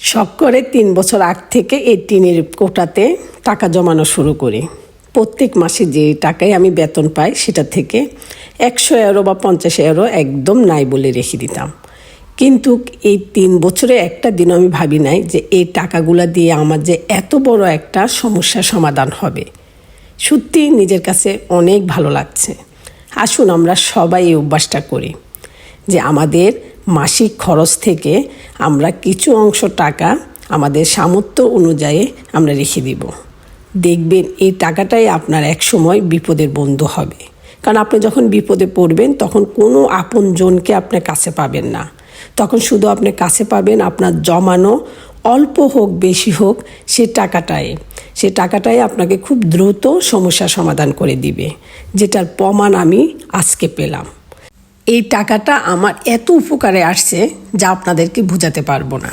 শখ করে ৩ বছর আগ থেকে এই টিনের কোটাতে টাকা জমানো শুরু করি। প্রত্যেক মাসে যে টাকায় আমি বেতন পাই সেটা থেকে ১০০ বা ৫০ একদম নাই বলে রেখে দিতাম। কিন্তু এই ৩ বছরে একটা দিন আমি ভাবি নাই যে এই টাকাগুলা দিয়ে আমার যে এত বড় একটা সমস্যার সমাধান হবে। সত্যি নিজের কাছে অনেক ভালো লাগছে। আসুন আমরা সবাই এই অভ্যাসটা করি যে আমাদের মাসিক খরচ থেকে আমরা কিছু অংশ টাকা আমাদের সামর্থ্য অনুযায়ী আমরা রেখে দিব। দেখবেন এই টাকাটাই আপনার একসময় বিপদের বন্ধু হবে। কারণ আপনি যখন বিপদে পড়বেন তখন কোনো আপনজনকে আপনার কাছে পাবেন না। তখন শুধু আপনি কাছে পাবেন আপনার জমানো অল্প হোক বেশি হোক সে টাকাটাই আপনাকে খুব দ্রুত সমস্যার সমাধান করে দিবে, যেটার প্রমাণ আমি আজকে পেলাম। এই টাকাটা আমার এত উপকারে আসছে যা আপনাদেরকে বোঝাতে পারবো না।